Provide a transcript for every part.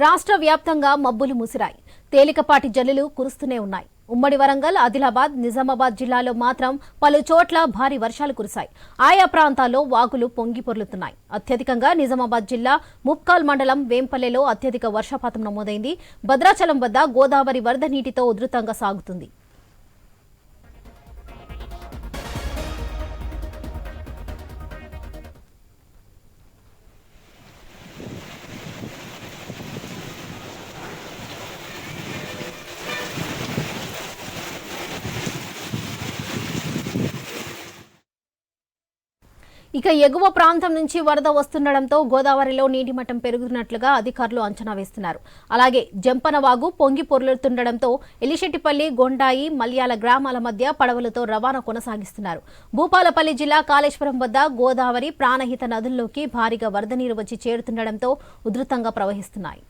రాష్ట్ర వ్యాప్తంగా మబ్బులు ముసిరాయి. తేలికపాటి జల్లులు కురుస్తూనే ఉన్నాయి. ఉమ్మడి వరంగల్, ఆదిలాబాద్, నిజామాబాద్ జిల్లాలో మాత్రం పలు చోట్ల భారీ వర్షాలు కురిశాయి. ఆయా ప్రాంతాల్లో వాగులు పొంగి పొర్లుతున్నాయి. అత్యధికంగా నిజామాబాద్ జిల్లా ముప్కాల్ మండలం వేంపల్లెలో అత్యధిక వర్షపాతం నమోదైంది. భద్రాచలం వద్ద గోదావరి వరద నీటితో ఉధృతంగా సాగుతుంది. ఇక ఎగువ ప్రాంతం నుంచి వరద వస్తుండటంతో గోదావరిలో నీటి మట్టం పెరుగుతున్నట్లుగా అధికారులు అంచనా వేస్తున్నారు. అలాగే జంపనవాగు పొంగి పొర్లుతుండటంతో ఎలిశెట్టిపల్లి, గొండాయి, మల్యాల గ్రామాల మధ్య పడవలతో రవాణా కొనసాగిస్తున్నారు. భూపాలపల్లి జిల్లా కాళేశ్వరం వద్ద గోదావరి, ప్రాణహిత నదుల్లోకి భారీగా వరద నీరు వచ్చి చేరుతుండటంతో ఉధృతంగా ప్రవహిస్తున్నాయి.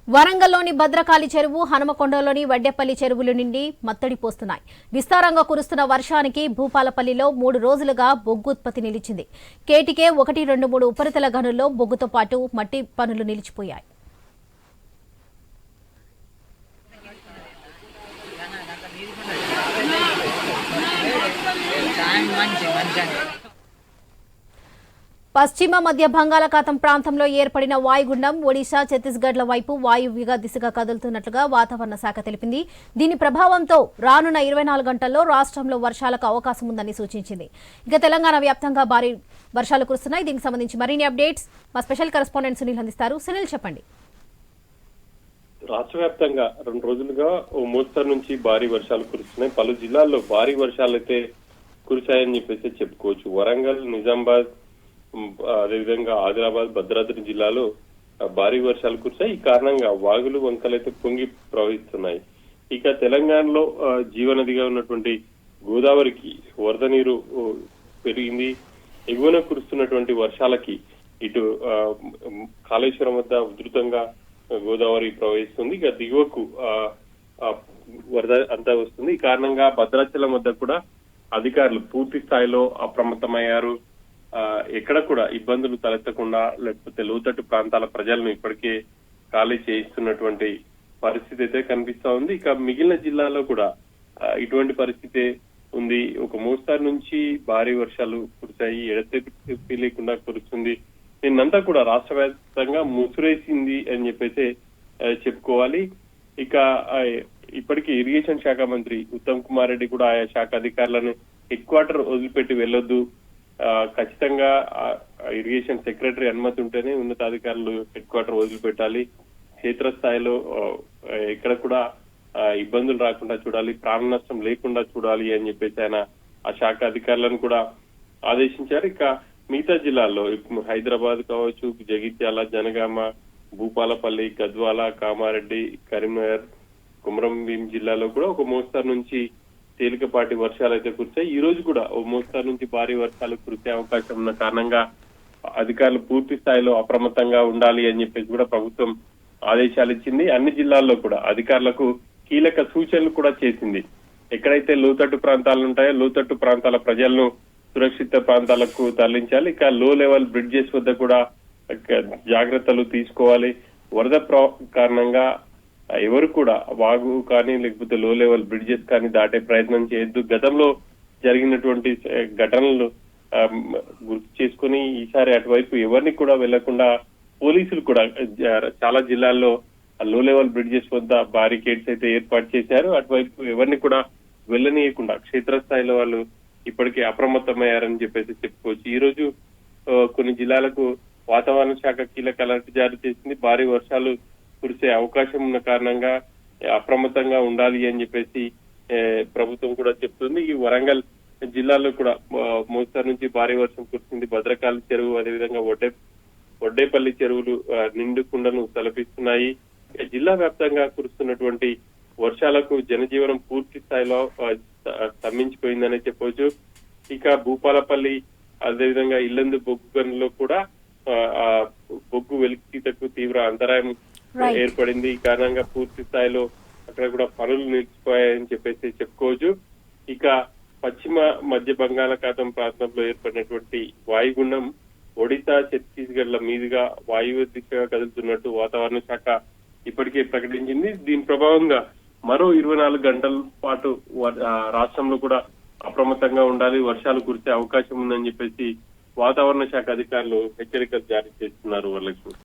వరంగల్లోని భద్రకాళి చెరువు, హనుమకొండలోని వడ్డేపల్లి చెరువులు నిండి మత్తడి పోస్తున్నాయి. విస్తారంగా కురుస్తున్న వర్షానికి భూపాలపల్లిలో 3 రోజులుగా బొగ్గు ఉత్పత్తి నిలిచింది. కేటికే 1, 2, 3 ఉపరితల గనుల్లో బొగ్గుతో పాటు మట్టి పనులు నిలిచిపోయాయి. పశ్చిమ మధ్య బంగాళాఖాతం ప్రాంతంలో ఏర్పడిన వాయుగుండం ఒడిశా, ఛత్తీస్గఢ్ల వైపు వాయువ్య దిశగా కదులుతున్నట్లుగా వాతావరణ శాఖ తెలిపింది. దీని ప్రభావంతో రానున్న 24 గంటల్లో రాష్ట్రంలో వర్షాలకు అవకాశం ఉందని సూచించింది. ఇక తెలంగాణ వ్యాప్తంగా భారీ వర్షాలు కురుస్తున్నాయి. దీనికి సంబంధించి మరిన్ని అప్డేట్స్ మా స్పెషల్ కరెస్పాండెంట్ సునీల్ అందిస్తారు. సునీల్, చెప్పండి. రాష్ట్ర వ్యాప్తంగా 2 రోజులుగా ఓ మోస్తరు నుంచి భారీ వర్షాలు కురుస్తున్నాయి. పలు జిల్లాల్లో భారీ వర్షాలు అయితే కురిశాయని చెప్పేసి చెప్పుకోవచ్చు. వరంగల్, నిజామాబాద్, అదేవిధంగా ఆదిలాబాద్, భద్రాద్రి జిల్లాలో భారీ వర్షాలు కురిశాయి. ఈ కారణంగా వాగులు, వంకలైతే పొంగి ప్రవహిస్తున్నాయి. ఇక తెలంగాణలో జీవనదిగా ఉన్నటువంటి గోదావరికి వరద నీరు పెరిగింది. ఎగువన కురుస్తున్నటువంటి వర్షాలకి ఇటు కాళేశ్వరం వద్ద ఉధృతంగా గోదావరి ప్రవహిస్తుంది. ఇక దిగువకు వరద అంతా వస్తుంది. ఈ కారణంగా భద్రాచలం వద్ద కూడా అధికారులు పూర్తి స్థాయిలో అప్రమత్తమయ్యారు. ఎక్కడ కూడా ఇబ్బందులు తలెత్తకుండా, లేకపోతే లోతట్టు ప్రాంతాల ప్రజలను ఇప్పటికే ఖాళీ చేయిస్తున్నటువంటి పరిస్థితి అయితే కనిపిస్తా ఉంది. ఇక మిగిలిన జిల్లాల్లో కూడా ఇటువంటి పరిస్థితి ఉంది. ఒక మోస్తరు నుంచి భారీ వర్షాలు కురిశాయి. ఎడతెరిపి లేకుండా కురుస్తుంది. నిన్నంతా కూడా రాష్ట్ర వ్యాప్తంగా ముసురేసింది అని చెప్పేసి చెప్పుకోవాలి. ఇక ఇప్పటికీ ఇరిగేషన్ శాఖ మంత్రి ఉత్తమ్ కుమార్ రెడ్డి కూడా ఆయా శాఖ అధికారులను హెడ్ క్వార్టర్ వదిలిపెట్టి వెళ్లొద్దు, ఖచ్చితంగా ఇరిగేషన్ సెక్రటరీ అనుమతి ఉంటేనే ఉన్నతాధికారులు హెడ్ క్వార్టర్ వదిలిపెట్టాలి, క్షేత్రస్థాయిలో ఎక్కడ కూడా ఇబ్బందులు రాకుండా చూడాలి, ప్రాణ నష్టం లేకుండా చూడాలి అని చెప్పేసి ఆయన ఆ శాఖ అధికారులను కూడా ఆదేశించారు. ఇక మిగతా జిల్లాల్లో హైదరాబాద్ కావచ్చు, జగిత్యాల, జనగామ, భూపాలపల్లి, గద్వాల, కామారెడ్డి, కరీంనగర్, కుమ్రంభీం జిల్లాలో కూడా ఒక మోస్తరు నుంచి తేలికపాటి వర్షాలు అయితే కురిశాయి. ఈ రోజు కూడా ఓ మోస్తరు నుంచి భారీ వర్షాలు కురిసే అవకాశం ఉన్న కారణంగా అధికారులు పూర్తి స్థాయిలో అప్రమత్తంగా ఉండాలి అని చెప్పేసి కూడా ప్రభుత్వం ఆదేశాలు ఇచ్చింది. అన్ని జిల్లాల్లో కూడా అధికారులకు కీలక సూచనలు కూడా చేసింది. ఎక్కడైతే లోతట్టు ప్రాంతాలు ఉంటాయో లోతట్టు ప్రాంతాల ప్రజలను సురక్షిత ప్రాంతాలకు తరలించాలి. ఇక లో లెవెల్ బ్రిడ్జెస్ వద్ద కూడా జాగ్రత్తలు తీసుకోవాలి. వరద కారణంగా ఎవరు కూడా వాగు కానీ లేకపోతే లో లెవెల్ బ్రిడ్జెస్ కానీ దాటే ప్రయత్నం చేయొద్దు. గతంలో జరిగినటువంటి ఘటనలు గుర్తు చేసుకుని ఈసారి అటువైపు ఎవరిని కూడా వెళ్లకుండా పోలీసులు కూడా చాలా జిల్లాల్లో లో లెవెల్ బ్రిడ్జెస్ వద్ద బారికేడ్స్ అయితే ఏర్పాటు చేశారు. అటువైపు ఎవరిని కూడా వెళ్ళనీయకుండా క్షేత్రస్థాయిలో వాళ్ళు ఇప్పటికే అప్రమత్తమయ్యారని చెప్పేసి చెప్పుకోవచ్చు. ఈ రోజు కొన్ని జిల్లాలకు వాతావరణ శాఖ కీలక అలర్ట్ జారీ చేసింది. భారీ వర్షాలు కురిసే అవకాశం ఉన్న కారణంగా అప్రమత్తంగా ఉండాలి అని చెప్పేసి ప్రభుత్వం కూడా చెప్తుంది. ఈ వరంగల్ జిల్లాలో కూడా మోస్తరు నుంచి భారీ వర్షం కురిసింది. భద్రకాళి చెరువు, అదేవిధంగా వడ్డేపల్లి చెరువులు నిండుకుండను తలపిస్తున్నాయి. జిల్లా వ్యాప్తంగా కురుస్తున్నటువంటి వర్షాలకు జనజీవనం పూర్తి స్థాయిలో స్తంభించిపోయిందనే చెప్పవచ్చు. ఇక భూపాలపల్లి, అదేవిధంగా ఇల్లందు బొగ్గు గనుల్లో కూడా బొగ్గు వెలికితీతకు తీవ్ర అంతరాయం Right. ఏర్పడింది. ఈ కారణంగా పూర్తి స్థాయిలో అక్కడ కూడా పనులు నిలిచిపోయాయని చెప్పేసి చెప్పుకోవచ్చు. ఇక పశ్చిమ మధ్య బంగాళాఖాతం ప్రాంతంలో ఏర్పడినటువంటి వాయుగుండం ఒడిశా, ఛత్తీస్గఢ్ల మీదుగా వాయువ్య దిశగా కదులుతున్నట్టు వాతావరణ శాఖ ఇప్పటికే ప్రకటించింది. దీని ప్రభావంగా మరో 24 గంటల పాటు రాష్ట్రంలో కూడా అప్రమత్తంగా ఉండాలి, వర్షాలు కురిసే అవకాశం ఉందని చెప్పేసి వాతావరణ శాఖ అధికారులు హెచ్చరికలు జారీ చేస్తున్నారు. వరలక్ష్మి.